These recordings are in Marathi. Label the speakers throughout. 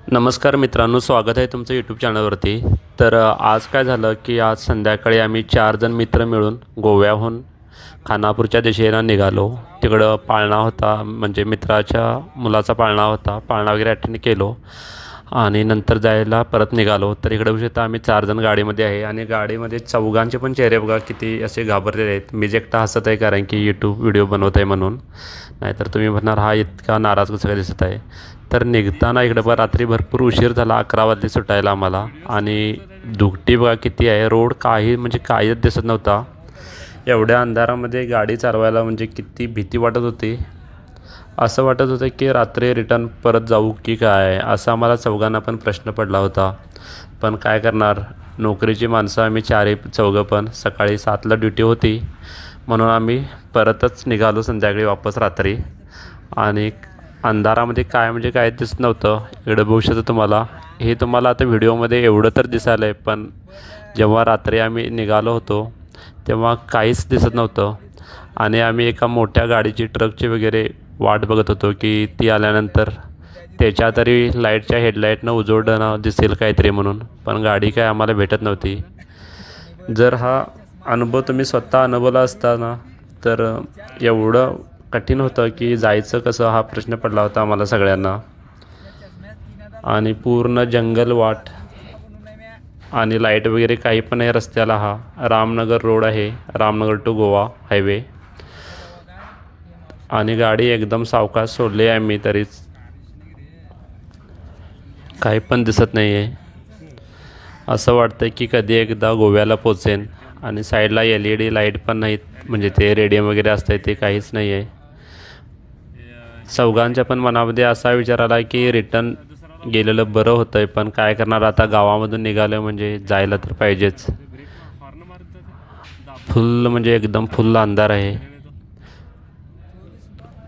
Speaker 1: नमस्कार मित्रांनो, स्वागत आहे तुमचं यूट्यूब चॅनलवरती। तर आज काय झालं की आज संध्याकाळी आम्ही 4 जण मित्र मिळून गोव्याहून खानापूरच्या दिशेला निघालो। तिकडं पाळणा होता, म्हणजे मित्राच्या मुलाचा पाळणा होता। पाळणा वगैरे अटेंड केलो आणि नंतर जायला परत निघालो। तर इकडे बघू शकता आम्ही 4 जण गाडीमध्ये आहे आणि गाडीमध्ये चौघांचे पण चेहरे बघा किती असे घाबरलेले आहेत। मी एकटा हसत आहे कारण की यूट्यूब व्हिडिओ बनवत आहे म्हणून, नाहीतर तुम्ही म्हणणार हा इतका नाराज कसं काय दिसत आहे। तर निघताना इकडं बघा रात्री भरपूर उशीर झाला, 11 वाजले सुटायला आम्हाला। आणि धुकटी बघा किती आहे, रोड काही म्हणजे काहीच दिसत नव्हता। एवढ्या अंधारामध्ये गाडी चालवायला म्हणजे किती भीती वाटत होती। असं वाटत होतं की रात्री रिटर्न परत जाऊ की काय, असा आम्हाला चौघांना पण प्रश्न पडला होता। पण काय करणार, नोकरीची माणसं आम्ही चौघं पण सकाळी 7ला ड्युटी होती, म्हणून आम्ही परतच निघालो संध्याकाळी वापस रात्री। आणि अंधारामध्ये काय म्हणजे काय दिसत नव्हतं। इकडं बघू शकता तुम्हाला, हे तुम्हाला आता व्हिडिओमध्ये एवढं तर दिसायलं आहे, पण जेव्हा रात्री आम्ही निघालो होतो तेव्हा काहीच दिसत नव्हतं। आणि आम्ही एका मोठ्या गाडीची ट्रकची वगैरे वाट बघत होतो की ती आल्यानंतर त्याच्या तरी लाईटच्या हेडलाईटनं उजवडणं दिसेल काहीतरी म्हणून, पण गाडी काय आम्हाला भेटत नव्हती। जर हा अनुभव तुम्ही स्वतः अनुभवला असता ना, तर एवढं कठीण होतं की जायचं कसं हा प्रश्न पडला होता आम्हाला सगळ्यांना। आणि पूर्ण जंगल वाट आणि लाईट वगैरे काही पण आहे रस्त्याला। हा रामनगर रोड आहे, रामनगर टू गोवा हायवे। आणि गाडी एकदम सावकाश सोडली आहे मी, तरीच काही पण दिसत नाही आहे। असं वाटतं की कधी एकदा गोव्याला पोचेन। आणि साईडला LED लाईट पण नाहीत, म्हणजे ते रेडियम वगैरे असतं ते काहीच नाही आहे। चौघांच्या पण मनामध्ये असा विचार आला की रिटर्न गेलेलं बरं होतं आहे, पण काय करणार आता, गावामधून निघालं म्हणजे जायला तर पाहिजेच। फुल म्हणजे एकदम फुल अंधार आहे।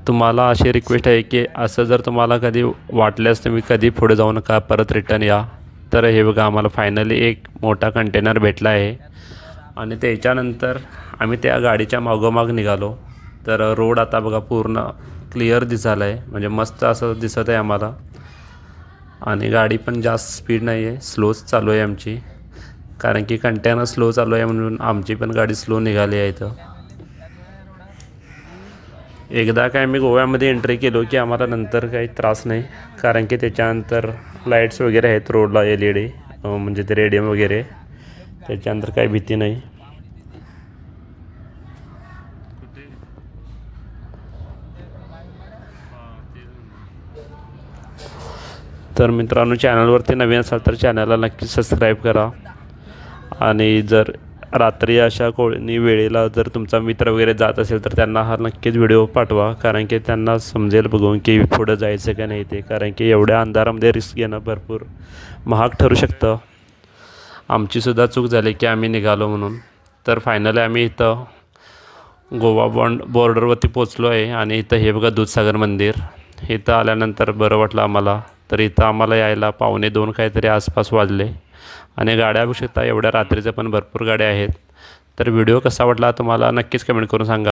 Speaker 1: तुम्हाला अशी रिक्वेस्ट आहे की असं जर तुम्हाला कधी वाटल्यास तुम्ही कधी पुढे जाऊ नका, परत रिटर्न या। तर हे बघा आम्हाला फायनली एक मोठा कंटेनर भेटला आहे आणि त्याच्यानंतर आम्ही त्या गाडीच्या मागोमाग निघालो। तर रोड आता बघा पूर्ण क्लिअर दिसायला आहे, म्हणजे मस्त असं दिसत आहे आम्हाला। आणि गाडी पण जास्त स्पीड नाही आहे, स्लोच चालू आहे आमची, कारण की कंटेनर स्लो चालू आहे म्हणून आमची पण गाडी स्लो निघाली आहे इथं। एकदा काय मी गोव्यामध्ये एंट्री केलो की आम्हाला नंतर काही त्रास नाही, कारण की त्याच्यानंतर लाईट्स वगैरे आहेत रोडला, LED म्हणजे ते रेडियम वगैरे, त्याच्यानंतर काही भीती नाही। तर मित्रांनो, चॅनलवरती नवीन असाल तर चॅनलला नक्की सबस्क्राईब करा। आणि जर रात्री अशा कोणी वेळेला जर तुमचा मित्र वगैरे जात असेल तर त्यांना हा नक्कीच व्हिडिओ पाठवा, कारण की त्यांना समजेल बघून की पुढं जायचं का नाही ते, कारण की एवढ्या अंधारामध्ये रिस्क घेणं भरपूर महाग ठरू शकतं। आमचीसुद्धा चूक झाली की आम्ही निघालो म्हणून। तर फायनली आम्ही इथं गोवा बॉर्डरवरती पोचलो आहे। आणि इथं हे बघा दूधसागर मंदिर, इथं आल्यानंतर बरं वाटलं आम्हाला। तर इथं आम्हाला यायला 1:45 काहीतरी आसपास वाजले। आणि गाड्या बघू शकता, एवढ्या रात्रीचं पण भरपूर गाड्या आहेत। तर व्हिडिओ कसा वाटला तुम्हाला नक्कीच कमेंट करून सांगा।